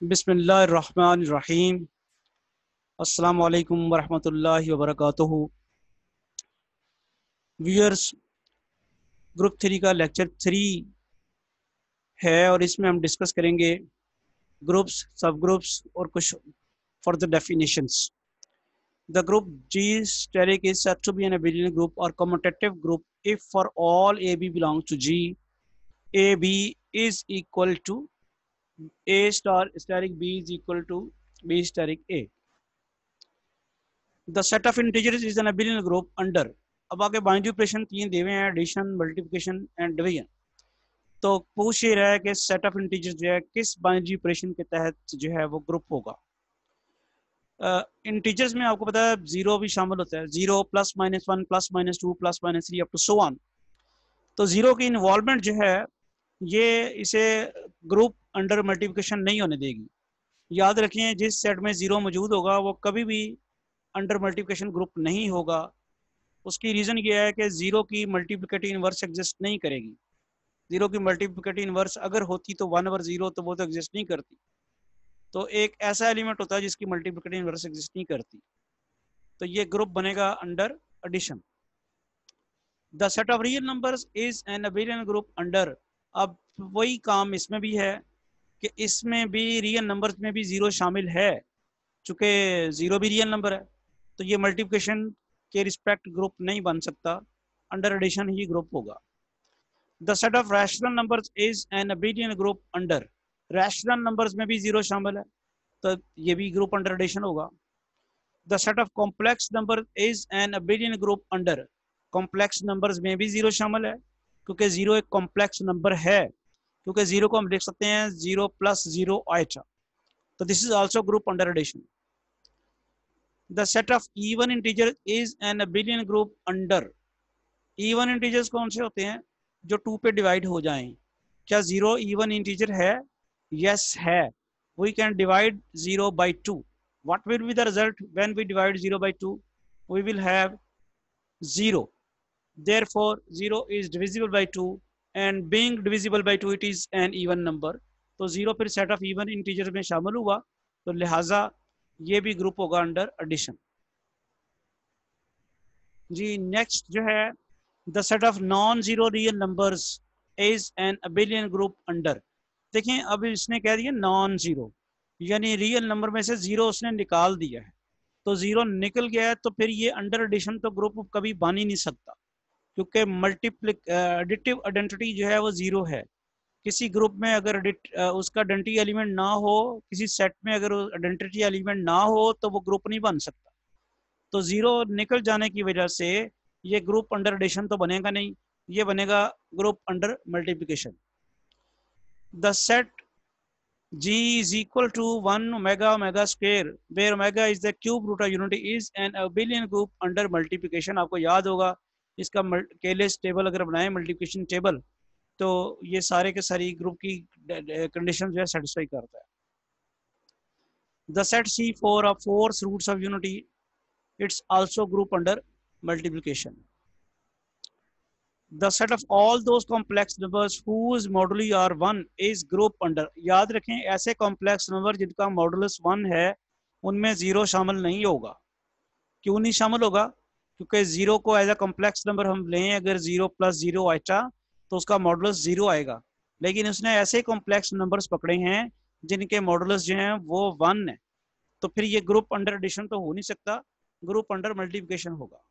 बिस्मिल्लाहिर्रहमानिर्रहीम। अस्सलामु अलैकुम वरहमतुल्लाहि वबरकातुहू। व्यूअर्स, ग्रुप 3 का लेक्चर 3 है और इसमें हम डिस्कस करेंगे ग्रुप्स, सब ग्रुप्स और कुछ further definitions. The group G steric is said to be an abelian group or commutative group if for all AB belongs to G, AB is equal to A star steric B is equal to B steric A. The set of integers is an abelian group under। अब आगे binary operation 3 दिए हुए हैं, addition, multiplication and division. तो पूछ ये रहा है कि सेट ऑफ इंटीजर्स जो है किस बाइनरी ऑपरेशन के तहत जो है वो ग्रुप होगा। इंटीजर्स में आपको पता है जीरो भी शामिल होता है, zero plus minus one plus minus two plus minus three up to so on. तो जीरो की इन्वॉल्वमेंट जो है ये इसे ग्रुप अंडर मल्टीप्लिकेशन नहीं होने देगी। याद रखिए जिस सेट में जीरो मौजूद होगा वो कभी भी अंडर मल्टीप्लिकेशन ग्रुप नहीं होगा। उसकी रीजन ये है कि जीरो की मल्टीप्लिकेटिव इनवर्स एग्जिस्ट नहीं करेगी। जीरो की मल्टीप्लिकेटिव इनवर्स अगर होती तो 1/0 तो वो तो एग्जिस्ट नहीं करती। तो एक ऐसा एलिमेंट होता है जिसकी मल्टीप्लिकेटिव इनवर्स एग्जिस्ट नहीं करती, तो ये ग्रुप बनेगा under addition. The set of real numbers is an abelian group under. अब वही काम इसमें भी है कि इसमें भी रियल नंबर्स में भी जीरो शामिल है, चूंकि जीरो भी रियल नंबर है तो ये मल्टीप्लिकेशन के रिस्पेक्ट ग्रुप नहीं बन सकता, अंडर एडिशन ही ग्रुप होगा। The set of rational numbers is an abelian group under. Rational numbers में भी जीरो शामिल है तो ये भी ग्रुप अंडर एडिशन होगा। The set of complex number is an abelian group under. Complex numbers में भी जीरो शामिल है क्योंकि जीरो एक कॉम्प्लेक्स नंबर है, क्योंकि जीरो को हम लिख सकते हैं जीरो प्लस जीरो आइटा, तो this is also group under addition. The set of even integer is an abelian group under. Even integers कौन से होते हैं? जो टू पे डिवाइड हो जाएं। क्या जीरो इवन इंटीजर है? यस है। We can divide zero by two. what will be the result when we divide 0 by 2? We will have 0. Therefore 0 is divisible by 2 and being divisible by 2 it is an even number। तो 0 फिर set of even integer में शामिल हुआ तो लिहाजा ये भी group होगा अंडर एडिशन। जी नेक्स्ट जो है the set of non zero real numbers is an abelian group under. देखें अब इसने कह दिया नॉन जीरो, यानी रियल नंबर में से जीरो उसने निकाल दिया है, तो जीरो निकल गया है तो फिर ये अंडर एडिशन तो ग्रुप कभी बन ही नहीं सकता, क्योंकि एडिटिव आइडेंटिटी जो है वो जीरो है। किसी ग्रुप में अगर उसका आइडेंटिटी एलिमेंट ना हो, किसी सेट में अगर आइडेंटिटी एलिमेंट ना हो तो वो ग्रुप नहीं बन सकता। तो जीरो निकल जाने की वजह से ये ग्रुप अंडर एडिशन तो बनेगा नहीं, ये बनेगा group under multiplication. The set G is equal to 1 omega omega square where omega is the cube root of unity is an abelian group under multiplication। आपको याद होगा इसका केलेस टेबल अगर बनाए मल्टीप्लिकेशन टेबल तो ये सारे के सारी ग्रुप की कंडीशन जो है सेटिस्फाई करता है। The set C4 of fourth roots of unity it's also group under multiplication. The set of all those complex numbers whose moduli are 1 is group under। याद रखें ऐसे कॉम्प्लेक्स नंबर जिनका modulus 1 है उनमें जीरो शामिल नहीं होगा। क्यों नहीं शामिल होगा? क्योंकि जीरो को एज अ कॉम्प्लेक्स नंबर हम लें, अगर जीरो प्लस जीरो आइटा तो उसका मॉडुलस जीरो आएगा, लेकिन उसने ऐसे कॉम्प्लेक्स नंबर्स पकड़े हैं जिनके मॉडुलस जो हैं वो 1 है, तो फिर ये ग्रुप अंडर एडिशन तो हो नहीं सकता, ग्रुप अंडर मल्टीप्लिकेशन होगा।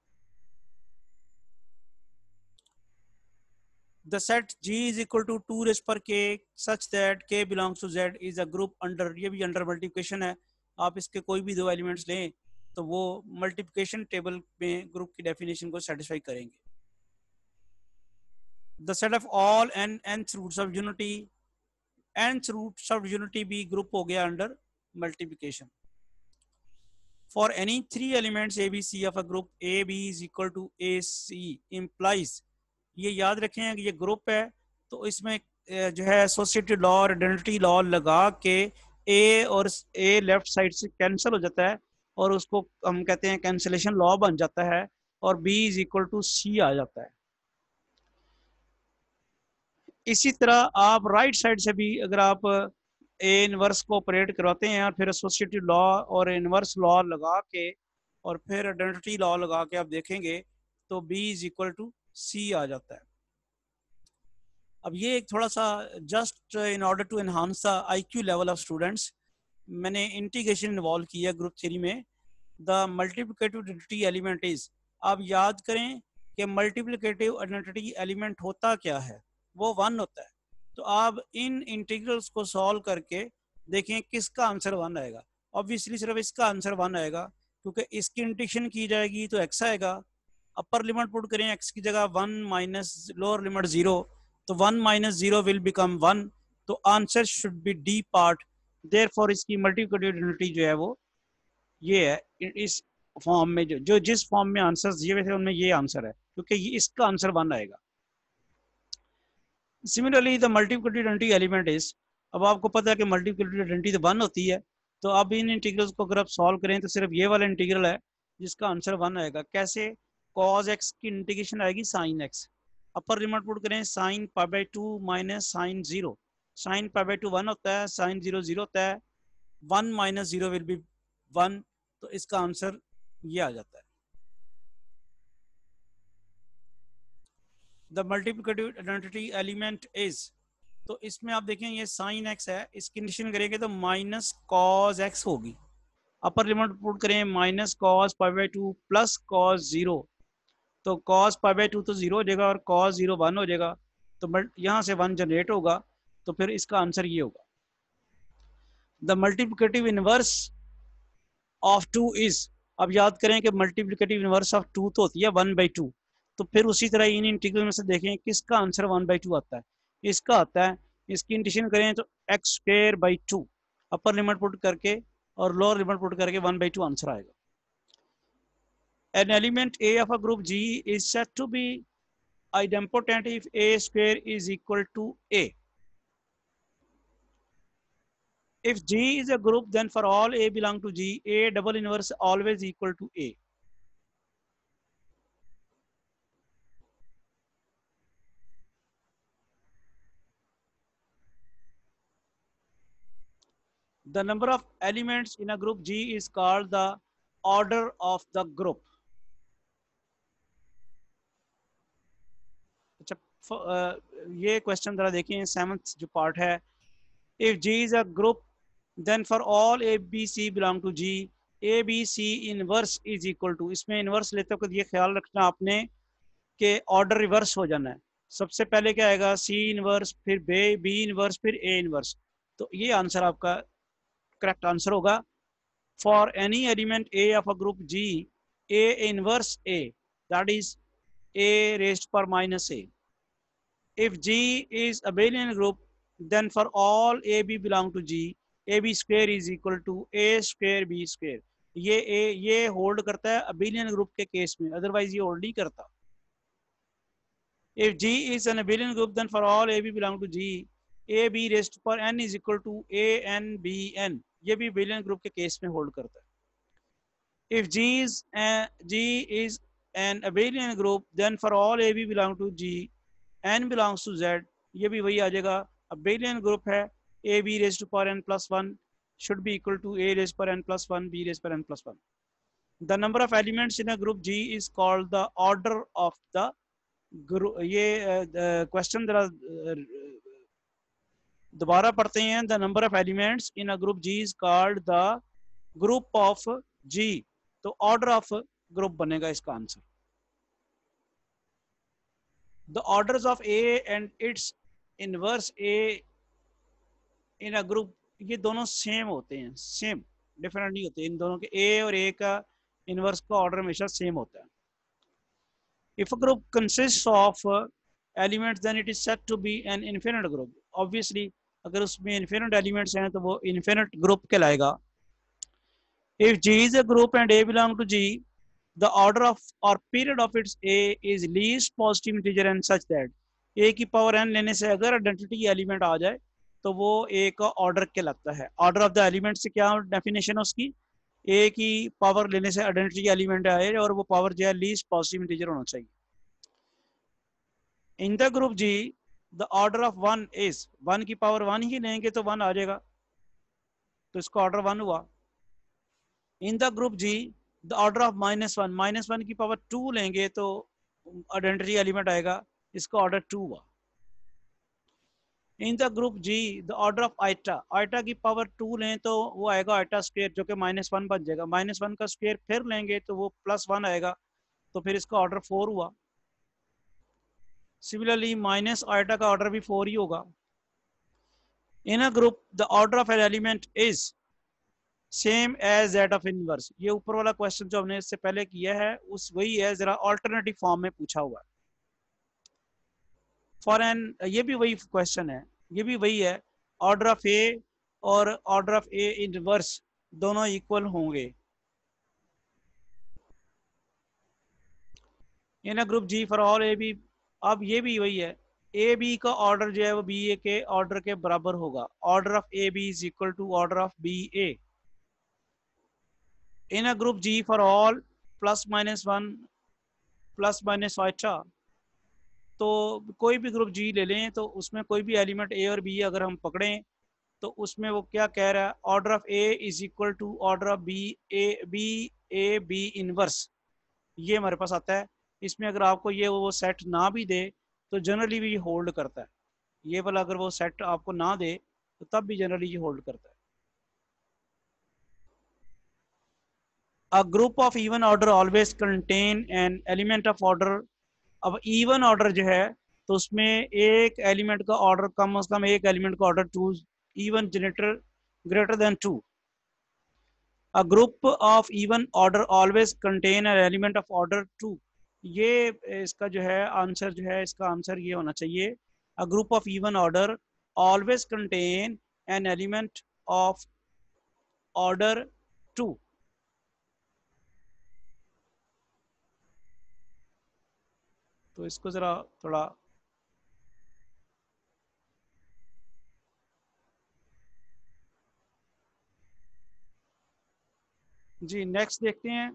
The set G is equal to 2 raised per k such that k belongs to Z is a group under। ये भी अंडर मल्टीप्लिकेशन है, आप इसके कोई भी दो एलिमेंट्स लें तो वो मल्टीप्लिकेशन टेबल में ग्रुप की डेफिनेशन को सेटिस्फाई करेंगे। The set of all nth roots of unity, nth roots of unity भी ग्रुप हो गया under multiplication. For any three elements a b c of a group a b is equal to a c implies। ये याद रखें कि ये group है तो इसमें जो है एसोसिएटेड लॉ और आइडेंटिटी लॉ लगा के ए और ए लेफ्ट साइड से कैंसिल हो जाता है और उसको हम कहते हैं कैंसिलेशन लॉ बन जाता है और बी इज इक्वल टू सी आ जाता है। इसी तरह आप राइट साइड से भी अगर आप ए इनवर्स को ऑपरेट करवाते हैं और फिर एसोसिएटिव लॉ और इनवर्स लॉ लगा के और फिर आइडेंटिटी लॉ लगा के आप देखेंगे तो B is equal to C आ जाता है। अब ये एक थोड़ा सा just in order to enhance the IQ level of students मैंने इंटीग्रेशन इन्वॉल्व किया ग्रुप थ्री में। The multiplicative identity element is, आप याद करें कि मल्टीप्लिकेटिव आइडेंटिटी एलिमेंट होता क्या है, वो 1 होता है। तो आप इन इंटीग्रल्स को सॉल्व करके देखें किसका आंसर 1 आएगा। ऑब्वियसली सिर्फ इसका आंसर 1 आएगा क्योंकि इसकी इंटीग्रेशन की जाएगी तो x आएगा। अपर लिमिट पुट करें x की जगह 1 माइनस लोअर लिमिट 0, तो 1 माइनस 0 विल बिकम 1, तो answer should be D part. Therefore इसकी मल्टीप्लिकेटिव आइडेंटिटी जो है वो ये है, इस फॉर्म में जो जिस फॉर्म में आंसर दिए हुए थे उनमें ये आंसर है क्योंकि ये इसका आंसर 1 आएगा। Similarly the multiplicative identity element is, अब आपको पता है कि मल्टीप्लिकेटिव आइडेंटिटी तो 1 होती है, तो अब इन इंटीग्रल्स को अगर आप सॉल्व करें तो सिर्फ ये वाला इंटीग्रल है जिसका आंसर 1 आएगा। कैसे? cos x की इंटीग्रेशन आएगी sin x, upper limit put करें sin π/2 माइनस sin 0, sin π/2 1 होता है, sin 0 0 होता है, 1 माइनस 0 विल बी 1, तो इसका आंसर ये आ जाता है। The multiplicative identity element is, तो इसमें आप देखें ये साइन एक्स है, इसकी कंडीशन करेंगे तो माइनस कॉस एक्स होगी। अपर लिमिट पुट करें माइनस कॉस π/2 प्लस कॉस 0, तो कॉस π/2 तो 0 हो जाएगा और कॉस 0 1 हो जाएगा, तो यहाँ से 1 जनरेट होगा, तो फिर इसका आंसर ये होगा। The multiplicative inverse of 2 is, अब याद करें कि मल्टीप्लिकेटिव इनवर्स ऑफ 2 तो होती है 1/2, तो फिर उसी तरह इन इंटीग्रल में से देखें किसका आंसर 1/2 आता है। इसका आता है, इसकी इंटीग्रेशन करें तो x²/2, अपर लिमिट पुट करके और लोअर लिमिट पुट करके 1/2 आंसर आएगा। An element A of a group G is said to be idempotent if A² is equal to A. If G is a group, then for all A belong to G, A double inverse always equal to A. The number of elements in a group G is called the order of the group. अच्छा, ये question जरा देखिए, 7th जो part है। If G is a group, then for all A, B, C belong to G, A, B, C inverse is equal to, इसमें inverse लेते वक्त ये ख्याल रखना आपने कि ऑर्डर रिवर्स हो जाना है। सबसे पहले क्या आएगा? C इनवर्स, फिर B इनवर्स, फिर A इनवर्स, तो ये आंसर आपका करेक्ट आंसर होगा। For any element A of a group G, A inverse A, that is A raised to power minus A. If G is abelian group, then for all AB belong to G, AB square is equal to A² B²। ये hold करता है abelian group के case में, otherwise ये hold नहीं करता। If G is an abelian group, then for all AB belong to G, AB raised to power n is equal to ANBN, ये भी abelian ग्रुप के केस में होल्ड करता है। If G is an abelian group, then for all AB belong to G, n belongs to Z, ये भी वही आ जाएगा। abelian ग्रुप है, AB raised to power n plus 1 should be equal to A raised to power n plus 1, B raised to power n plus 1. The number of elements in a group G is called the order of the group। ये question जरा दोबारा पढ़ते हैं। The number of elements in a group G is called the group of G, तो order of group बनेगा इसका answer. The orders of A and its inverse A in a group, ये दोनों सेम होते हैं, सेम, डिफरेंट नहीं होते। इन दोनों के A और A का इनवर्स का ऑर्डर हमेशा सेम होता है। If a group consists of elements, then it is said to be an infinite group. Obviously, अगर उसमें infinite elements हैं तो वो infinite group कहलाएगा। If G is a group and A belong to G, the order of or period of its A is least positive integer and such that A की power n लेने से अगर identity element आ जाए तो वो A का order कहलाता है। ऑर्डर ऑफ द एलिमेंट से क्या डेफिनेशन है उसकी? A की पावर लेने से आइडेंटिटी एलिमेंट आए और वो पावर जो है लीस्ट पॉजिटिव इंटीजर होना चाहिए। इन the group G, the order of 1 is, 1 की पावर 1 ही लेंगे तो 1 आ जाएगा। तो इसका ऑर्डर 1 हुआ। In the group G the order of -1 की पावर 2 लेंगे तो आइडेंटिटी एलिमेंट आएगा, इसका ऑर्डर 2 हुआ। In the group G the order of iota की पावर 2 लें तो वो आएगा आइटा स्क्वायर, जो कि -1 बन जाएगा। -1 का स्क्वायर फिर लेंगे तो वो +1 आएगा, तो फिर इसका ऑर्डर 4 हुआ। सिमिलरली माइनस आइटा का ऑर्डर भी 4 ही होगा। In a group the order of an element is same as that of inverse. ये ऊपर वाला क्वेश्चन जो हमने इससे पहले किया है उस वही है, जरा ऑल्टरनेटिव फॉर्म में पूछा हुआ है। फॉर एन, ये भी वही क्वेश्चन है, ये भी वही है। ऑर्डर ऑफ ए और ऑर्डर ऑफ ए इनवर्स दोनों इक्वल होंगे। In a group G for all a b, अब ये भी वही है, ए बी का ऑर्डर जो है वो बी ए के ऑर्डर के बराबर होगा। Order of a b is equal to order of b a. In a group G for all +-1 ± iota, तो कोई भी ग्रुप जी ले लें तो उसमें कोई भी एलिमेंट ए और बी अगर हम पकड़ें तो उसमें वो क्या कह रहा है, order of a is equal to order of b inverse, ये हमारे पास आता है। इसमें अगर आपको ये वो सेट ना भी दे तो जनरली भी होल्ड करता है। ये वाला अगर वो सेट आपको ना दे तो तब भी जनरली ये होल्ड करता है। A group of even order always contain an element of order. अब इवन ऑर्डर जो है तो उसमें एक एलिमेंट का ऑर्डर, कम से कम एक एलिमेंट का order 2, even generator greater than 2। A group of even order always contain an element of order 2। ये इसका जो है आंसर, जो है इसका आंसर ये होना चाहिए, a group of even order always contain an element of order 2। तो इसको जरा थोड़ा, जी नेक्स्ट देखते हैं।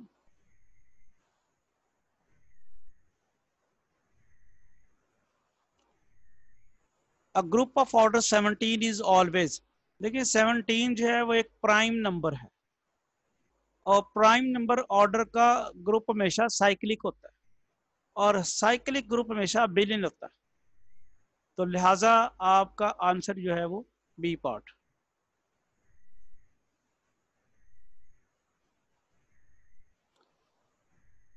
A group of order 17 is always, देखिए 17 जो है वो एक प्राइम नंबर है, और प्राइम नंबर ऑर्डर का ग्रुप हमेशा साइक्लिक होता है, और साइक्लिक ग्रुप हमेशा बिलियन होता है। तो लिहाजा आपका आंसर जो है वो B part.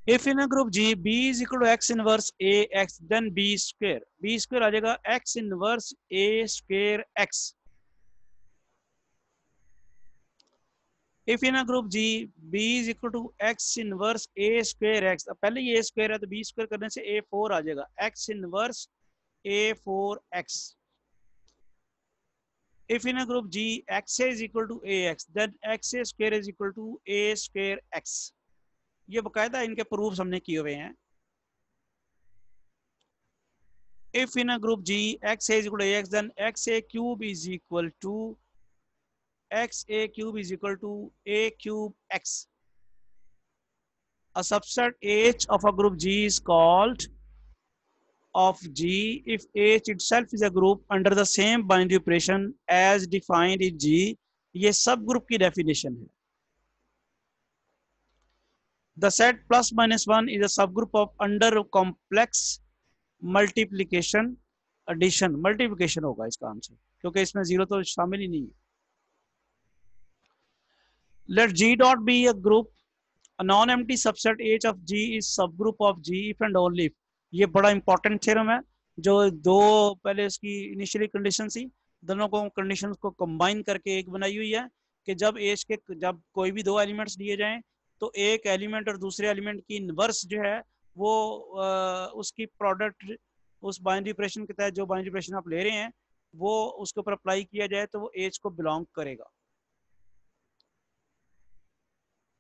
If in a group G b is equal to x inverse a x then b square आ जाएगा x inverse a square x. If in a group G b is equal to x inverse a square x, पहले ये square है तो B square करने से ए 4 आ जाएगा, x inverse A 4 x. if in a group G x is equal to ax then x square is equal to a square x। ये बकायदा इनके प्रूफ्स हमने किए हुए हैं। if in a group G x is equal to ax then x a cube is equal to a cube x। a subset H of a group G is called of G if H itself is a group under the same binary operation as defined in G। ये सब group की definition है। The set +-1 is a subgroup of under complex multiplication addition। Multiplication होगा इसका answer, क्योंकि इसमें zero तो शामिल ही नहीं है। Let G dot be a group, a non-empty subset H of G is subgroup of G if and only if। ये बड़ा इंपॉर्टेंट थ्योरम है, जो दो पहले इसकी इनिशियली कंडीशन थी, दोनों को कंडीशंस को कंबाइन करके एक बनाई हुई है कि जब कोई भी दो एलिमेंट्स दिए जाएं तो एक एलिमेंट और दूसरे एलिमेंट की इनवर्स जो है वो उसकी प्रोडक्ट उस बाइनरी ऑपरेशन के तहत, जो बाइनरी ऑपरेशन आप ले रहे हैं वो उसके ऊपर अप्लाई किया जाए तो वो एज को बिलोंग करेगा।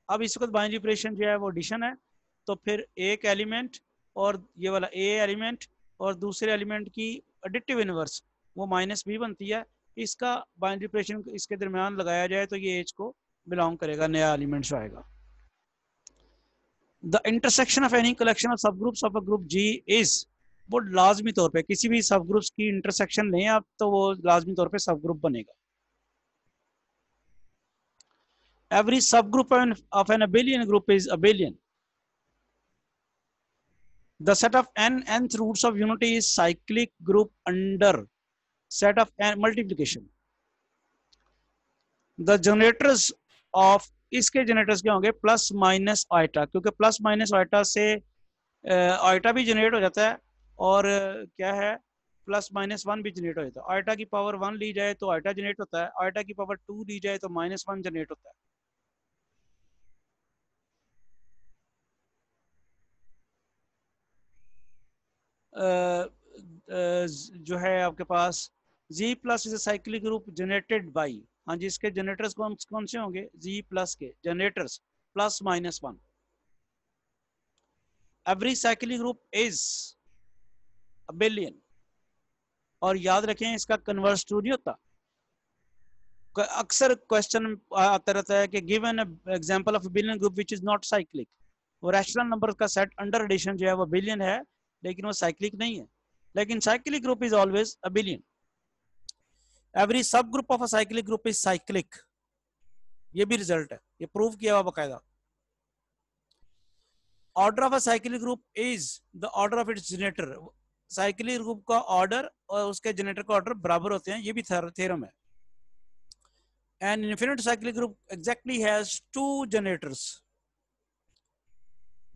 अब इस वक्त बाइनरी ऑपरेशन जो है वो एडिशन है, तो फिर एक एलिमेंट और ये वाला ए एलिमेंट और दूसरे एलिमेंट की एडिटिव इनवर्स वो -b बनती है। इसका बाइनरी ऑपरेशन इसके दरमियान लगाया जाए तो ये एज को बिलोंग करेगा, नया एलिमेंट जो आएगा। The intersection of any collection of subgroups of a group G is, वो लाजमी तौर पे किसी भी सब ग्रुप्स की इंटरसेक्शन लें आप तो वो लाजमी तौर पे सब ग्रुप बनेगा। Every subgroup of an abelian group is abelian. The set of nth roots of unity is cyclic group under set of n multiplication. The generators of इसके जनरेटर्स क्या होंगे प्लस माइनस आइटा, क्योंकि plus minus iota से iota भी generate हो जाता है और क्या है प्लस माइनस वन भी जनरेट हो जाता है। आइटा की पावर वन ली जाए तो आइटा जनरेट होता है, आइटा की पावर टू ली जाए तो माइनस वन जनरेट होता है। जो है आपके पास Z plus is cyclic group generated by, हाँ जी, इसके जनरेटर्स कौन कौन से होंगे, Z प्लस के generators plus minus one. Every cyclic group is abelian, और याद रखें इसका कन्वर्स ट्रू नहीं होता। अक्सर क्वेश्चन आता रहता है कि given example of abelian group which is not cyclic. वो रैशनल नंबर का सेट अंडर एडिशन जो है वो अबेलियन है, लेकिन वो साइक्लिक नहीं है। लेकिन cyclic group is always abelian. Every subgroup of a cyclic group is cyclic, ये भी रिजल्ट है, ये प्रूव किया हुआ बकायदा। Order of a cyclic group is the order of its generator. Cyclic group का ऑर्डर और उसके जनरेटर का ऑर्डर बराबर होते हैं, ये भी थ्योरम है। An infinite cyclic group exactly has two generators.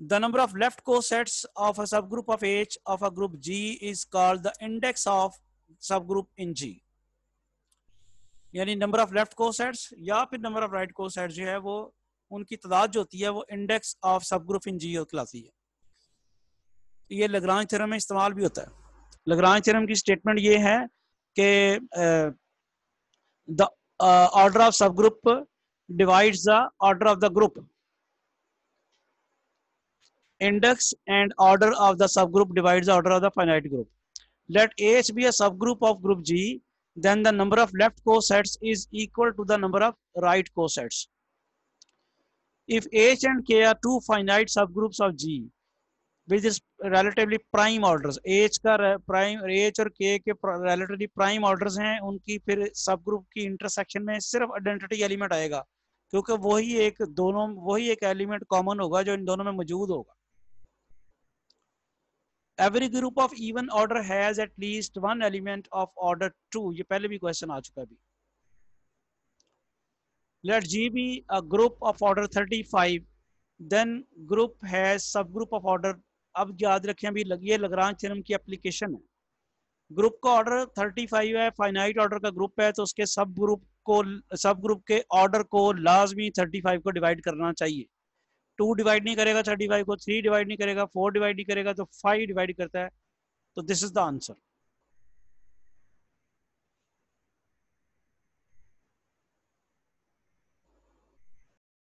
The number of left cosets of a subgroup of H of a group G is called the index of subgroup in G. यानी number of left cosets या फिर number of right cosets जो है वो उनकी तादाद जो होती है वो इंडेक्स ऑफ सब ग्रुप इन जी कहलाती है। ये लग्रांज थ्योरम में इस्तेमाल भी होता है। लग्रांज थ्योरम की स्टेटमेंट ये है कि द ऑर्डर ऑफ सब group divides the order of the group, index and order of the subgroup divides the order of the finite group. Let H be a subgroup of group G, then the number of left cosets is equal to the number of right cosets. If H and K are two finite subgroups of G with its relatively prime orders, H का prime, H और K के relatively prime orders हैं, उनकी फिर subgroup की intersection में सिर्फ identity element आएगा, क्योंकि वही एक element common होगा जो इन दोनों में मौजूद होगा। Every group of even order has at least one element of order 2, ये पहले भी क्वेश्चन आ चुका है। Let G be a group of order 35, then group has subgroup of order, अब याद रखें अभी ये लग्रांज थ्योरम की एप्लीकेशन है। ग्रुप का ऑर्डर 35 है, फाइनाइट ऑर्डर का ग्रुप है, तो उसके सब ग्रुप के ऑर्डर को लाजमी 35 को डिवाइड करना चाहिए। 2 डिवाइड नहीं करेगा 35 को, 3 डिवाइड नहीं करेगा, 4 डिवाइड नहीं करेगा, तो 5 डिवाइड करता है। तो दिस इज द आंसर।